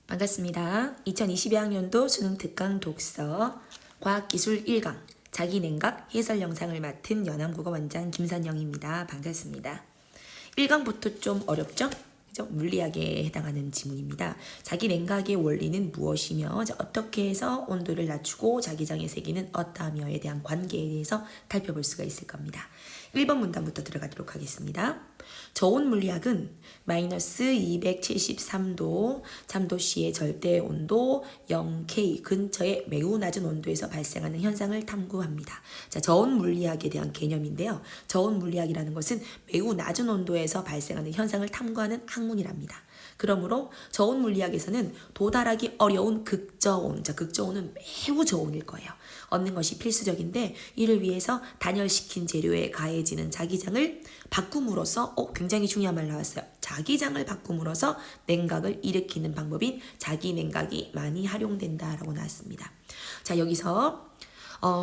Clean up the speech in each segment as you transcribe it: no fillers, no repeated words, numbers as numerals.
반갑습니다. 2022학년도 수능 특강 독서 과학기술 1강 자기 냉각 해설 영상을 맡은 연암국어 원장 김선영입니다. 반갑습니다. 1강부터 좀 어렵죠? 그죠? 물리학에 해당하는 지문입니다. 자기 냉각의 원리는 무엇이며 어떻게 해서 온도를 낮추고 자기장의 세기는 어떠하며에 대한 관계에 대해서 살펴볼 수가 있을 겁니다. 1번 문단부터 들어가도록 하겠습니다. 저온 물리학은 마이너스 273도 3도씨의 절대 온도 0K 근처의 매우 낮은 온도에서 발생하는 현상을 탐구합니다. 자, 저온 물리학에 대한 개념인데요. 저온 물리학이라는 것은 매우 낮은 온도에서 발생하는 현상을 탐구하는 학문이랍니다. 그러므로 저온 물리학에서는 도달하기 어려운 극저온, 자, 극저온은 매우 저온일 거예요. 얻는 것이 필수적인데 이를 위해서 단열시킨 재료에 가해지는 자기장을 바꿈으로써 굉장히 중요한 말 나왔어요. 자기장을 바꿈으로써 냉각을 일으키는 방법인 자기 냉각이 많이 활용된다라고 나왔습니다. 자, 여기서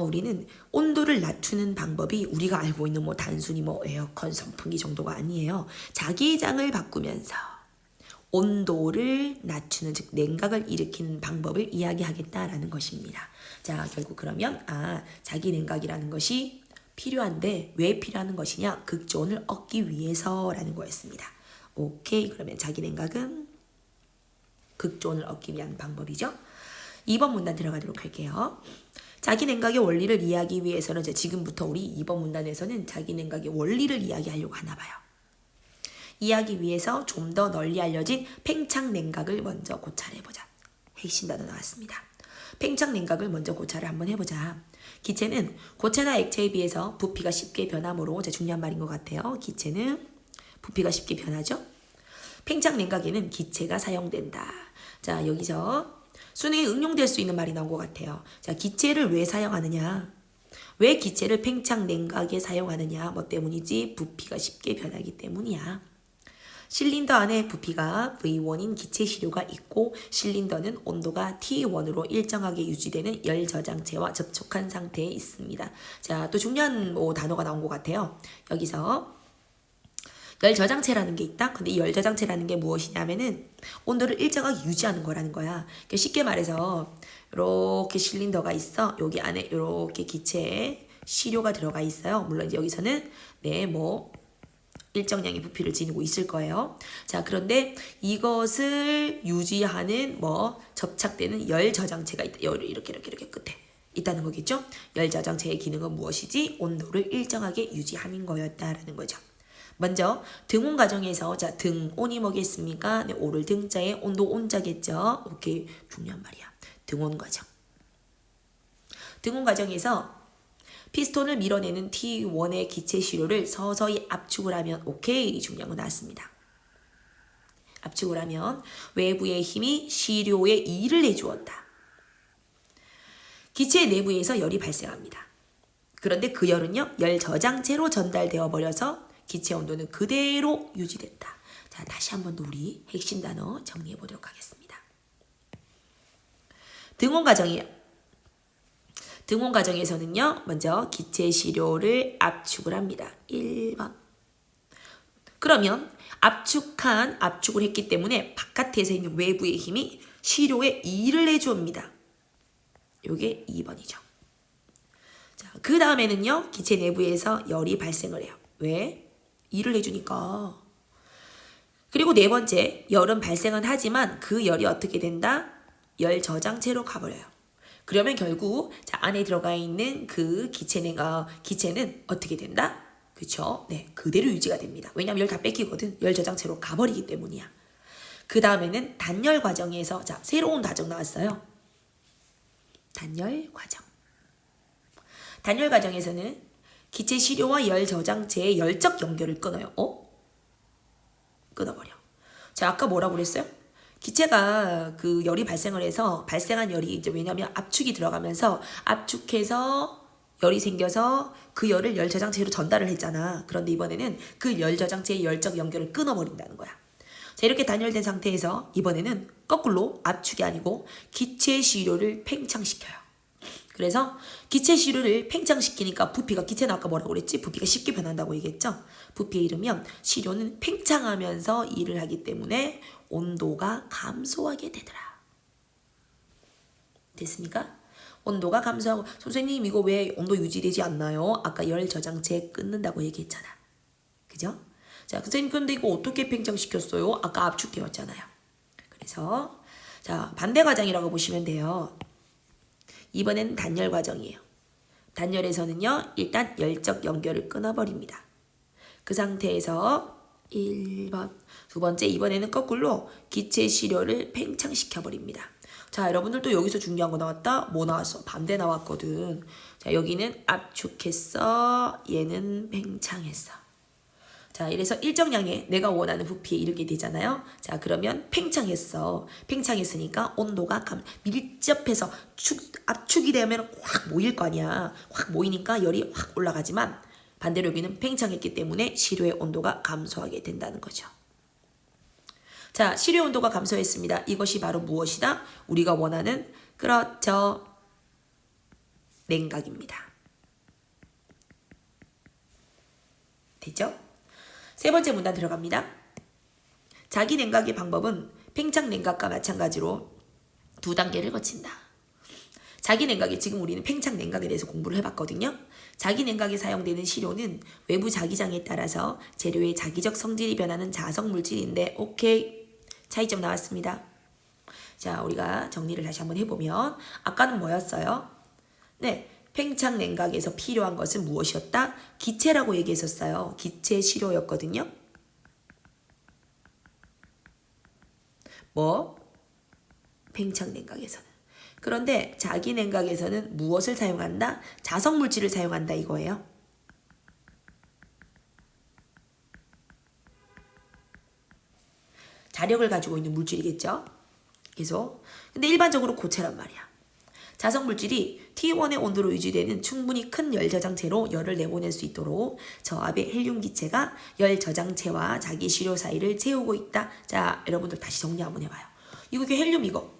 우리는 온도를 낮추는 방법이 우리가 알고 있는 단순히 에어컨, 선풍기 정도가 아니에요. 자기장을 바꾸면서 온도를 낮추는, 즉 냉각을 일으키는 방법을 이야기하겠다라는 것입니다. 자, 결국 그러면 자기 냉각이라는 것이 필요한데 왜 필요한 것이냐? 극저온을 얻기 위해서라는 거였습니다. 오케이, 그러면 자기 냉각은 극저온을 얻기 위한 방법이죠. 2번 문단 들어가도록 할게요. 자기 냉각의 원리를 이해하기 위해서는 지금부터 우리 2번 문단에서는 자기 냉각의 원리를 이야기하려고 하나 봐요. 이해하기 위해서 좀 더 널리 알려진 팽창 냉각을 먼저 고찰해 보자. 핵심 단어 나왔습니다. 팽창 냉각을 먼저 고찰을 한번 해보자. 기체는 고체나 액체에 비해서 부피가 쉽게 변하므로 중요한 말인 것 같아요. 기체는 부피가 쉽게 변하죠. 팽창 냉각에는 기체가 사용된다. 자, 여기서 수능에 응용될 수 있는 말이 나온 것 같아요. 자, 기체를 왜 사용하느냐? 왜 기체를 팽창 냉각에 사용하느냐? 뭐 때문이지? 부피가 쉽게 변하기 때문이야. 실린더 안에 부피가 V1인 기체 시료가 있고 실린더는 온도가 T1으로 일정하게 유지되는 열 저장체와 접촉한 상태에 있습니다. 자, 또 중요한 단어가 나온 것 같아요. 여기서 열 저장체라는 게 있다. 근데 이 열 저장체라는 게 무엇이냐면은 온도를 일정하게 유지하는 거라는 거야. 그러니까 쉽게 말해서 이렇게 실린더가 있어. 여기 안에 이렇게 기체에 시료가 들어가 있어요. 물론 이제 여기서는 일정량의 부피를 지니고 있을 거예요. 자, 그런데 이것을 유지하는 접착되는 열 저장체가 있다. 이렇게 끝에 있다는 거겠죠? 열 저장체의 기능은 무엇이지? 온도를 일정하게 유지하는 거였다라는 거죠. 먼저 등온 과정에서 등온이 뭐겠습니까? 네, 오를 등자에 온도 온자겠죠? 오케이, 중요한 말이야. 등온 과정. 등온 과정에서 피스톤을 밀어내는 T1의 기체 시료를 서서히 압축을 하면 오케이, 중요한 거 나왔습니다. 압축을 하면 외부의 힘이 시료에 일을 해주었다. 기체 내부에서 열이 발생합니다. 그런데 그 열은요, 열 저장체로 전달되어 버려서 기체 온도는 그대로 유지됐다. 자, 다시 한 번 더 우리 핵심 단어 정리해 보도록 하겠습니다. 등온 과정이에요. 등온 과정에서는요, 먼저 기체 시료를 압축을 합니다. 1번. 그러면 압축을 했기 때문에 바깥에서 있는 외부의 힘이 시료에 일을 해줍니다. 요게 2번이죠. 자, 그 다음에는요, 기체 내부에서 열이 발생을 해요. 왜? 일을 해주니까. 그리고 네 번째, 열은 발생은 하지만 그 열이 어떻게 된다? 열 저장체로 가버려요. 그러면 결국 안에 들어가 있는 그 기체는 어떻게 된다? 그렇죠? 네, 그대로 유지가 됩니다. 왜냐하면 열 다 뺏기거든. 열 저장체로 가버리기 때문이야. 그 다음에는 단열 과정에서 새로운 과정 나왔어요. 단열 과정. 단열 과정에서는 기체 시료와 열 저장체의 열적 연결을 끊어요. 끊어버려. 자, 아까 뭐라고 그랬어요? 기체가 그 열이 발생을 해서 발생한 열이 왜냐면 압축이 들어가면서 압축해서 열이 생겨서 그 열을 열 저장체로 전달을 했잖아. 그런데 이번에는 그 열 저장체의 열적 연결을 끊어버린다는 거야. 자, 이렇게 단열된 상태에서 이번에는 거꾸로 압축이 아니고 기체 시료를 팽창시켜요. 그래서 기체 시료를 팽창시키니까 부피가, 기체는 아까 뭐라고 그랬지? 부피가 쉽게 변한다고 얘기했죠? 부피에 이르면 시료는 팽창하면서 일을 하기 때문에 온도가 감소하게 되더라. 됐습니까? 온도가 감소하고 선생님 이거 왜 온도 유지되지 않나요? 아까 열 저장체 끊는다고 얘기했잖아. 그죠? 자, 선생님 근데 이거 어떻게 팽창시켰어요? 아까 압축되었잖아요. 그래서 자, 반대 과정이라고 보시면 돼요. 이번에는 단열 과정이에요. 단열에서는요. 일단 열적 연결을 끊어버립니다. 그 상태에서 1번, 두 번째 이번에는 거꾸로 기체 시료를 팽창시켜버립니다. 자, 여러분들도 여기서 중요한 거 나왔다? 뭐 나왔어? 반대 나왔거든. 자, 여기는 압축했어. 얘는 팽창했어. 자, 이래서 일정량의 내가 원하는 부피에 이르게 되잖아요. 자, 그러면 팽창했어. 팽창했으니까 온도가 밀접해서 압축이 되면 확 모일 거 아니야. 확 모이니까 열이 확 올라가지만 반대로 여기는 팽창했기 때문에 시료의 온도가 감소하게 된다는 거죠. 자, 시료 온도가 감소했습니다. 이것이 바로 무엇이다? 우리가 원하는 그렇죠. 냉각입니다. 됐죠? 세 번째 문단 들어갑니다. 자기 냉각의 방법은 팽창 냉각과 마찬가지로 두 단계를 거친다. 자기 냉각에 지금 우리는 팽창 냉각에 대해서 공부를 해봤거든요. 자기 냉각에 사용되는 시료는 외부 자기장에 따라서 재료의 자기적 성질이 변하는 자석 물질인데 오케이. 차이점 나왔습니다. 자, 우리가 정리를 다시 한번 해보면 아까는 뭐였어요? 네, 팽창 냉각에서 필요한 것은 무엇이었다? 기체라고 얘기했었어요. 기체 시료였거든요. 뭐? 팽창 냉각에서는. 그런데 자기 냉각에서는 무엇을 사용한다? 자석 물질을 사용한다 이거예요. 자력을 가지고 있는 물질이겠죠. 계속. 근데 일반적으로 고체란 말이야. 자석 물질이 T1의 온도로 유지되는 충분히 큰 열 저장체로 열을 내보낼 수 있도록 저압의 헬륨 기체가 열 저장체와 자기 시료 사이를 채우고 있다. 자, 여러분들 다시 정리 한번 해봐요. 이거 헬륨 이거.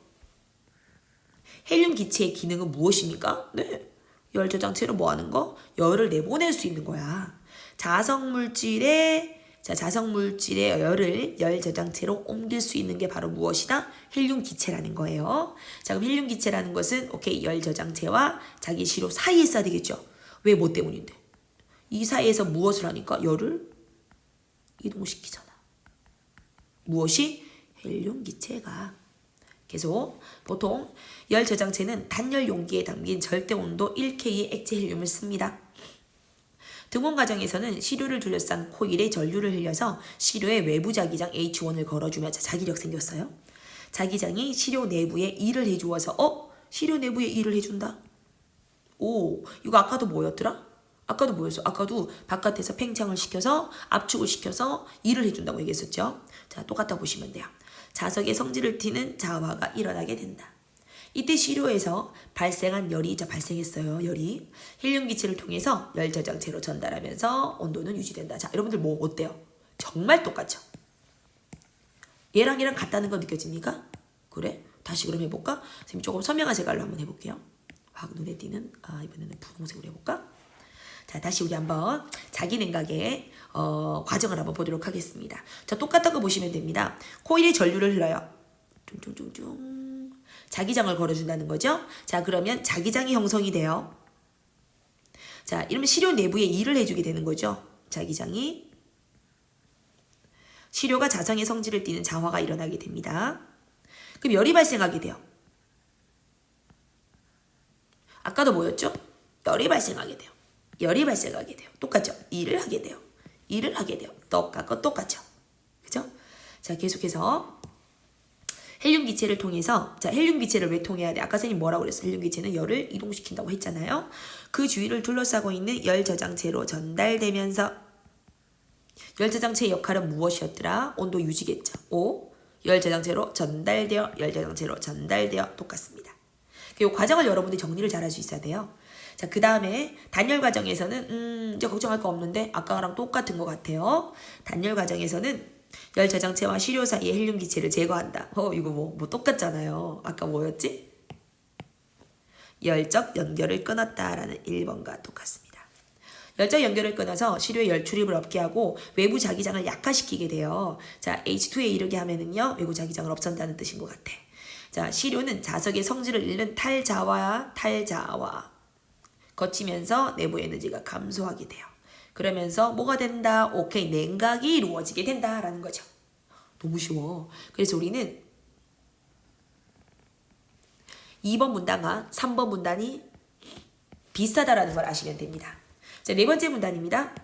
헬륨 기체의 기능은 무엇입니까? 네. 열 저장체로 뭐 하는 거? 열을 내보낼 수 있는 거야. 자석 물질의 열을 열 저장체로 옮길 수 있는 게 바로 무엇이다? 헬륨 기체라는 거예요. 자, 그럼 헬륨 기체라는 것은 오케이 열 저장체와 자기 시료 사이에 있어야 되겠죠. 왜 뭐 때문인데? 이 사이에서 무엇을 하니까 열을 이동시키잖아. 무엇이? 헬륨 기체가. 계속 보통 열 저장체는 단열 용기에 담긴 절대 온도 1K의 액체 헬륨을 씁니다. 등원 과정에서는 시료를 둘러싼 코일에 전류를 흘려서 시료의 외부 자기장 H1을 걸어주며 자기력 생겼어요. 자기장이 시료 내부에 일을 해주어서 시료 내부에 일을 해준다. 오, 이거 아까도 뭐였더라? 아까도 뭐였어? 아까도 바깥에서 팽창을 시켜서 압축을 시켜서 일을 해준다고 얘기했었죠. 자, 똑같다 보시면 돼요. 자석의 성질을 띠는 자화가 일어나게 된다. 이때 시료에서 발생한 열이 발생했어요. 열이 헬륨 기체를 통해서 열 저장체로 전달하면서 온도는 유지된다. 자, 여러분들 뭐 어때요? 정말 똑같죠? 얘랑 같다는 거 느껴집니까? 그래? 다시 그럼 해볼까? 선생님 조금 선명한 색깔로 한번 해볼게요. 확 눈에 띄는 이번에는 분홍색으로 해볼까? 자, 다시 우리 한번 자기 냉각의 과정을 한번 보도록 하겠습니다. 자, 똑같은 거 보시면 됩니다. 코일에 전류를 흘러요. 쫑쫑쫑쫑. 자기장을 걸어준다는 거죠. 자, 그러면 자기장이 형성이 돼요. 자, 이러면 시료 내부에 일을 해주게 되는 거죠. 자기장이. 시료가 자성의 성질을 띠는 자화가 일어나게 됩니다. 그럼 열이 발생하게 돼요. 아까도 뭐였죠? 열이 발생하게 돼요. 열이 발생하게 돼요. 똑같죠? 일을 하게 돼요. 일을 하게 돼요. 똑같죠? 그죠? 자, 계속해서 헬륨 기체를 통해서, 자, 헬륨 기체를 왜 통해야 돼? 아까 선생님 뭐라고 그랬어? 헬륨 기체는 열을 이동시킨다고 했잖아요. 그 주위를 둘러싸고 있는 열 저장체로 전달되면서 열 저장체의 역할은 무엇이었더라? 온도 유지겠죠. 열 저장체로 전달되어 똑같습니다. 이 과정을 여러분들이 정리를 잘할 수 있어야 돼요. 자, 그 다음에 단열 과정에서는 이제 걱정할 거 없는데 아까랑 똑같은 것 같아요. 단열 과정에서는 열 저장체와 시료 사이의 헬륨 기체를 제거한다. 이거 뭐 똑같잖아요. 아까 뭐였지? 열적 연결을 끊었다라는 1번과 똑같습니다. 열적 연결을 끊어서 시료의 열 출입을 없게 하고 외부 자기장을 약화시키게 돼요. 자, H2에 이르게 하면은요, 외부 자기장을 없앤다는 뜻인 것 같아. 자, 시료는 자석의 성질을 잃는 탈자와 거치면서 내부 에너지가 감소하게 돼요. 그러면서 뭐가 된다? 오케이, 냉각이 이루어지게 된다라는 거죠. 너무 쉬워. 그래서 우리는 2번 문단과 3번 문단이 비슷하다라는 걸 아시면 됩니다. 자, 네 번째 문단입니다.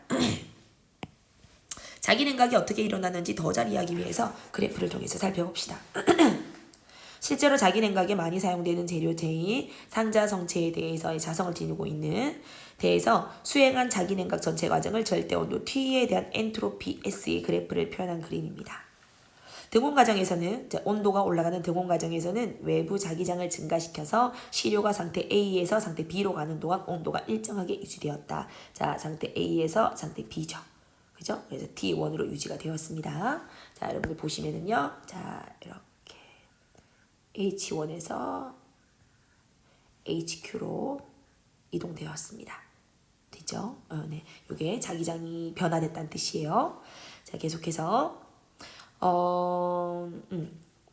자기 냉각이 어떻게 일어나는지 더 잘 이해하기 위해서 그래프를 통해서 살펴봅시다. 실제로 자기 냉각에 많이 사용되는 재료 제2 상자 성체에 대해서의 자성을 지니고 있는 대해서 수행한 자기 냉각 전체 과정을 절대 온도 T에 대한 엔트로피 S의 그래프를 표현한 그림입니다. 등온 과정에서는 온도가 올라가는 등온 과정에서는 외부 자기장을 증가시켜서 시료가 상태 A에서 상태 B로 가는 동안 온도가 일정하게 유지되었다. 자, 상태 A에서 상태 B죠. 그죠? 그래서 T1으로 유지가 되었습니다. 자, 여러분들 보시면은요. 자, 이렇게 H1에서 HQ로 이동되었습니다. 됐죠? 네. 이게 자기장이 변화됐다는 뜻이에요. 자, 계속해서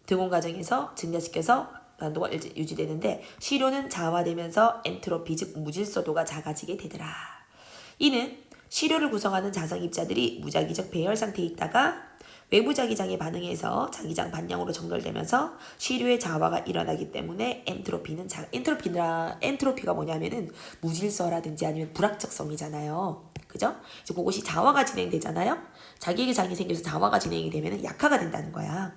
등온 과정에서 증가시켜서 반도가 유지되는데 시료는 자화되면서 엔트로피 즉 무질서도가 작아지게 되더라. 이는 시료를 구성하는 자성 입자들이 무자기적 배열 상태에 있다가 외부 자기장에 반응해서 자기장 반영으로 정렬되면서 시료의 자화가 일어나기 때문에 엔트로피가 뭐냐면은 무질서라든지 아니면 불확정성이잖아요. 그죠? 이제 그것이 자화가 진행되잖아요. 자기에게 장이 생겨서 자화가 진행이 되면 약화가 된다는 거야.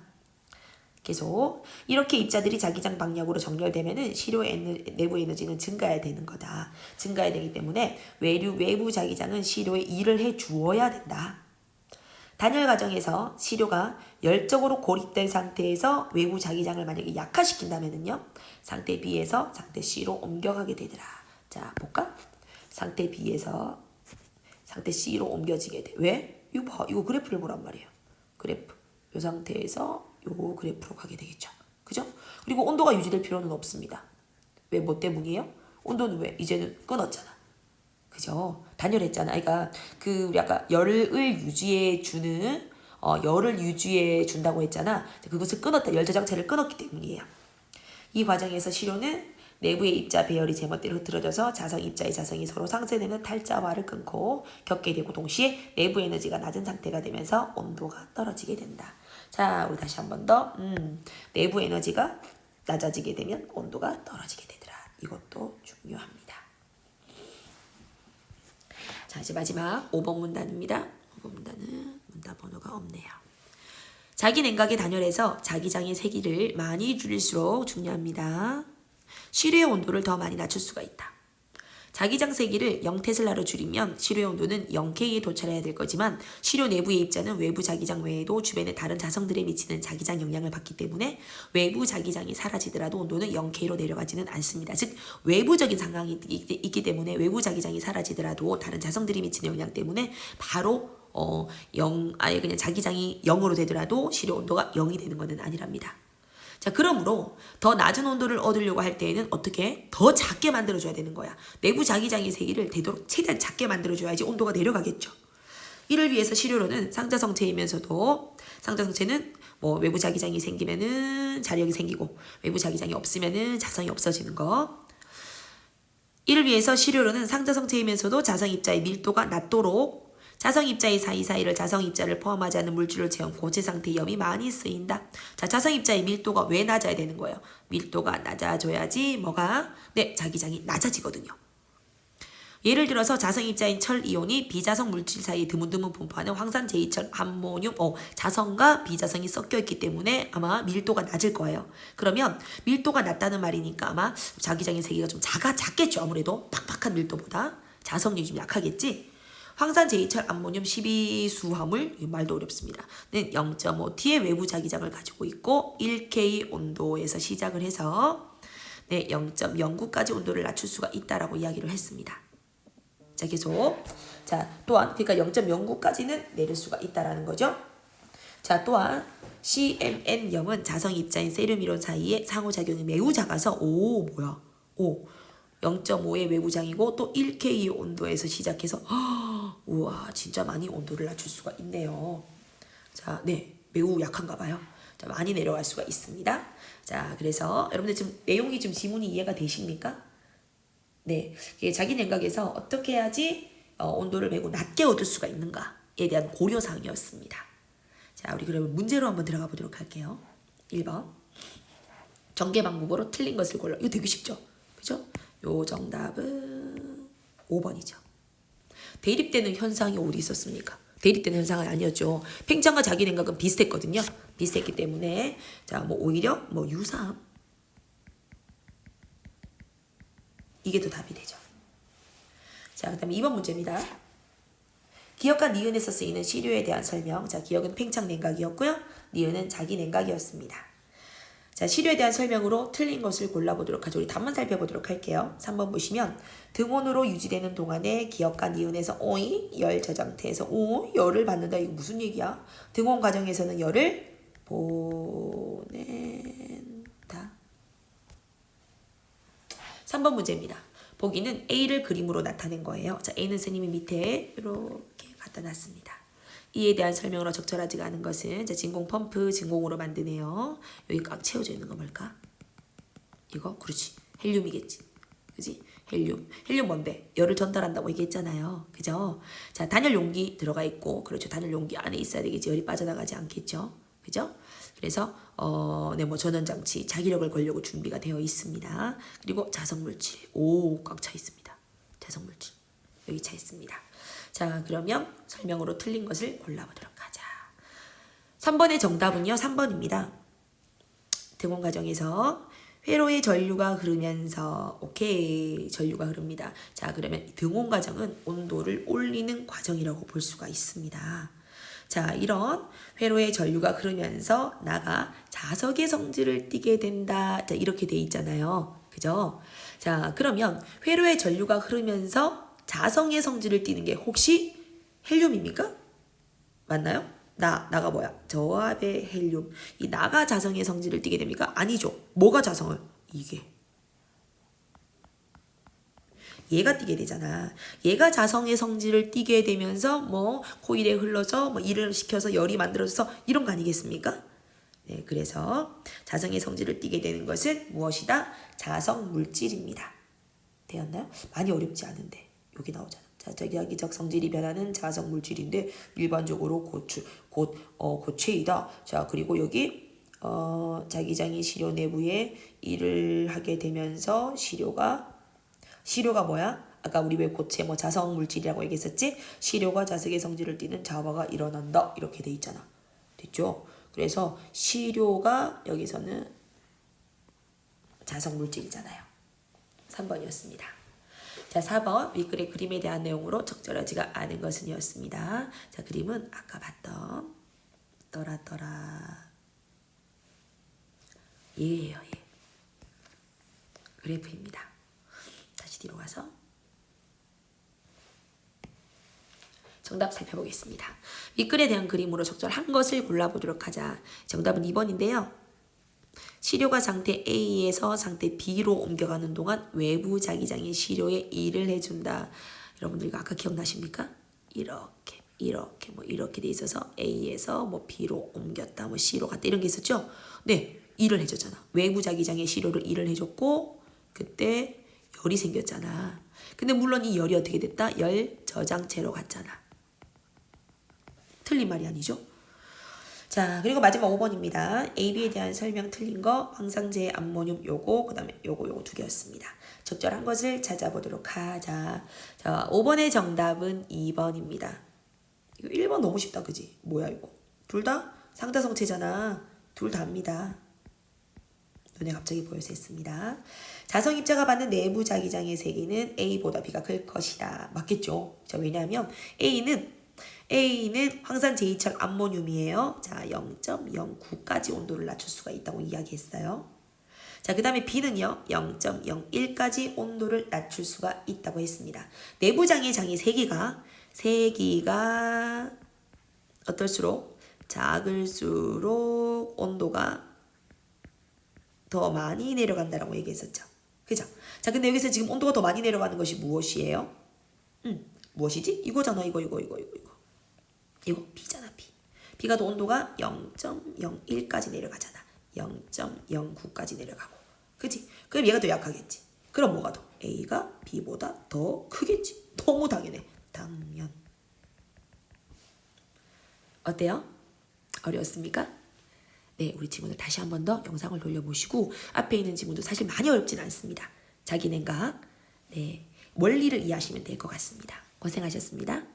계속 이렇게 입자들이 자기장 방향으로 정렬되면은 시료의 내부 에너지는 증가해야 되는 거다. 증가해야 되기 때문에 외부 자기장은 시료에 일을 해 주어야 된다. 단열 과정에서 시료가 열적으로 고립된 상태에서 외부 자기장을 만약에 약화시킨다면은요. 상태 B에서 상태 C로 옮겨가게 되더라. 자, 볼까? 상태 B에서 상태 C로 옮겨지게 돼. 왜? 이거 봐. 이거 그래프를 보란 말이에요. 그래프. 이 상태에서 요 그래프로 가게 되겠죠. 그죠? 그리고 온도가 유지될 필요는 없습니다. 왜? 뭐 때문이에요? 온도는 왜? 이제는 끊었잖아. 그죠? 단열했잖아. 그러니까 우리 아까 열을 유지해 주는 열을 유지해 준다고 했잖아. 그것을 끊었다. 열 저장체를 끊었기 때문이에요. 이 과정에서 시료는 내부의 입자 배열이 제멋대로 흐트러져서 자성 입자의 자성이 서로 상쇄되는 탈자화를 끊고 겪게 되고 동시에 내부 에너지가 낮은 상태가 되면서 온도가 떨어지게 된다. 자, 우리 다시 한 번 더. 내부 에너지가 낮아지게 되면 온도가 떨어지게 되더라. 이것도 중요합니다. 자, 이제 마지막 5번 문단입니다. 5번 문단은 문단 번호가 없네요. 자기 냉각의 단열에서 자기장의 세기를 많이 줄일수록 중요합니다. 시료의 온도를 더 많이 낮출 수가 있다. 자기장 세기를 0테슬라로 줄이면 시료의 온도는 0K에 도달해야 될 거지만 시료 내부의 입자는 외부 자기장 외에도 주변의 다른 자성들에 미치는 자기장 영향을 받기 때문에 외부 자기장이 사라지더라도 온도는 0K로 내려가지는 않습니다. 즉 외부적인 상황이 있기 때문에 외부 자기장이 사라지더라도 다른 자성들이 미치는 영향 때문에 바로 아예 그냥 자기장이 0으로 되더라도 시료 온도가 0이 되는 것은 아니랍니다. 자, 그러므로 더 낮은 온도를 얻으려고 할 때에는 어떻게? 더 작게 만들어줘야 되는 거야. 내부 자기장의 세기를 되도록 최대한 작게 만들어줘야지 온도가 내려가겠죠. 이를 위해서 시료로는 상자성체이면서도 상자성체는 뭐 외부 자기장이 생기면은 자력이 생기고 외부 자기장이 없으면은 자성이 없어지는 거. 이를 위해서 시료로는 상자성체이면서도 자성입자의 밀도가 낮도록 자성입자의 사이사이를 자성입자를 포함하지 않은 물질로 채운 고체 상태의 염이 많이 쓰인다. 자, 자성입자의 밀도가 왜 낮아야 되는 거예요? 밀도가 낮아져야지 뭐가? 네, 자기장이 낮아지거든요. 예를 들어서 자성입자인 철이온이 비자성 물질 사이에 드문드문 분포하는 황산 제이철 암모늄 자성과 비자성이 섞여있기 때문에 아마 밀도가 낮을 거예요. 그러면 밀도가 낮다는 말이니까 아마 자기장의 세기가 좀 작겠죠. 아무래도 팍팍한 밀도보다 자성이 좀 약하겠지. 황산 제이철 암모늄 12수화물, 말도 어렵습니다. 0.5T의 외부 자기장을 가지고 있고 1K 온도에서 시작을 해서 0.09까지 온도를 낮출 수가 있다라고 이야기를 했습니다. 자, 계속. 자, 또한 그러니까 0.09까지는 내릴 수가 있다라는 거죠. 자, 또한 CMN0은 자성 입자인 세륨이론 사이에 상호작용이 매우 작아서 0.5의 외부장이고 또 1K 온도에서 시작해서 우와 진짜 많이 온도를 낮출 수가 있네요. 자, 네 매우 약한가 봐요. 많이 내려갈 수가 있습니다. 자, 그래서 여러분들 지금 내용이 좀 지문이 이해가 되십니까? 네, 자기 냉각에서 어떻게 해야지 온도를 매우 낮게 얻을 수가 있는가에 대한 고려사항이었습니다. 자, 우리 그러면 문제로 한번 들어가 보도록 할게요. 1번. 전개 방법으로 틀린 것을 골라. 이거 되게 쉽죠? 그죠? 요 정답은 5번이죠. 대립되는 현상이 어디 있었습니까? 대립되는 현상은 아니었죠. 팽창과 자기 냉각은 비슷했거든요. 비슷했기 때문에 자, 뭐 오히려 뭐 유사함 이게 더 답이 되죠. 자, 그 다음에 2번 문제입니다. 기역과 니은에서 쓰이는 시료에 대한 설명. 자, 기역은 팽창 냉각이었고요. 니은은 자기 냉각이었습니다. 자, 시료에 대한 설명으로 틀린 것을 골라보도록 하죠. 우리 답만 살펴보도록 할게요. 3번 보시면 등온으로 유지되는 동안에 기역과 니은에서 오이 열 저장태에서 오 열을 받는다. 이거 무슨 얘기야? 등온 과정에서는 열을 보낸다. 3번 문제입니다. 보기는 A를 그림으로 나타낸 거예요. 자, A는 선생님이 밑에 이렇게 갖다 놨습니다. 이에 대한 설명으로 적절하지가 않은 것은 자, 진공 펌프 진공으로 만드네요. 여기 꽉 채워져 있는 거 뭘까? 이거? 그렇지. 헬륨이겠지. 그지? 헬륨. 헬륨 뭔데? 열을 전달한다고 얘기했잖아요. 그죠? 자, 단열 용기 들어가 있고 그렇죠. 단열 용기 안에 있어야 되겠지. 열이 빠져나가지 않겠죠. 그죠? 그래서 네, 뭐 전원장치, 자기력을 걸려고 준비가 되어 있습니다. 그리고 자석물질, 오, 꽉 차 있습니다. 자석물질 여기 차 있습니다. 자, 그러면 설명으로 틀린 것을 골라보도록 하자. 3번의 정답은요, 3번입니다. 등온 과정에서 회로의 전류가 흐르면서 오케이, 전류가 흐릅니다. 자, 그러면 등온 과정은 온도를 올리는 과정이라고 볼 수가 있습니다. 자, 이런 회로의 전류가 흐르면서 나가 자석의 성질을 띠게 된다. 자, 이렇게 돼 있잖아요. 그죠? 자, 그러면 회로의 전류가 흐르면서 자성의 성질을 띠는 게 혹시 헬륨입니까? 맞나요? 나가 뭐야? 저압의 헬륨. 이 나가 자성의 성질을 띠게 됩니까? 아니죠. 뭐가 자성을? 이게. 얘가 띠게 되잖아. 얘가 자성의 성질을 띠게 되면서 뭐 코일에 흘러서 뭐 일을 시켜서 열이 만들어져서 이런 거 아니겠습니까? 네, 그래서 자성의 성질을 띠게 되는 것은 무엇이다? 자성 물질입니다. 되었나요? 많이 어렵지 않은데 여기 나오잖아. 자, 자기야기적 성질이 변하는 자성 물질인데 일반적으로 고체이다. 자, 그리고 여기 자기장이 시료 내부에 일을 하게 되면서 시료가 뭐야? 아까 우리 왜 고체 뭐 자성 물질이라고 얘기했었지? 시료가 자석의 성질을 띠는 자화가 일어난다. 이렇게 돼 있잖아. 됐죠? 그래서 시료가 여기서는 자성 물질이잖아요. 3번이었습니다. 자, 4번 윗글의 그림에 대한 내용으로 적절하지가 않은 것은 이었습니다. 자, 그림은 아까 봤던 떠라 얘예요. 얘. 그래프입니다. 다시 뒤로 가서 정답 살펴보겠습니다. 윗글에 대한 그림으로 적절한 것을 골라보도록 하자. 정답은 2번인데요. 시료가 상태 A에서 상태 B로 옮겨가는 동안 외부 자기장이 시료에 일을 해준다. 여러분들 이거 아까 기억나십니까? 이렇게 뭐 이렇게 돼 있어서 A에서 뭐 B로 옮겼다, 뭐 C로 갔다 이런 게 있었죠? 네, 일을 해줬잖아. 외부 자기장의 시료를 일을 해줬고 그때 열이 생겼잖아. 근데 물론 이 열이 어떻게 됐다? 열 저장체로 갔잖아. 틀린 말이 아니죠? 자, 그리고 마지막 5번입니다. AB에 대한 설명 틀린 거 황상제 암모늄 요거 그 다음에 요거 두 개였습니다. 적절한 것을 찾아보도록 하자. 자, 5번의 정답은 2번입니다. 이거 1번 너무 쉽다, 그지? 뭐야 이거? 둘 다 상다성체잖아. 둘 다입니다. 눈에 갑자기 보여서 했습니다. 자성 입자가 받는 내부 자기장의 세기는 A보다 B가 클 것이다. 맞겠죠? 자, 왜냐하면 A는 황산 제이철 암모늄이에요. 자, 0.09까지 온도를 낮출 수가 있다고 이야기했어요. 자, 그 다음에 B는요. 0.01까지 온도를 낮출 수가 있다고 했습니다. 내부장의 장이 세기가 어떨수록 작을수록 온도가 더 많이 내려간다라고 얘기했었죠. 그죠? 자, 근데 여기서 지금 온도가 더 많이 내려가는 것이 무엇이에요? 무엇이지? 이거잖아. 이거. 이거 B잖아, B. B가 온도가 0.01까지 내려가잖아. 0.09까지 내려가고. 그치? 그럼 얘가 더 약하겠지. 그럼 뭐가 더? A가 B보다 더 크겠지. 너무 당연해. 당연. 어때요? 어려웠습니까? 네, 우리 지문을 다시 한 번 더 영상을 돌려보시고 앞에 있는 지문도 사실 많이 어렵진 않습니다. 자기 냉각, 네, 원리를 이해하시면 될 것 같습니다. 고생하셨습니다.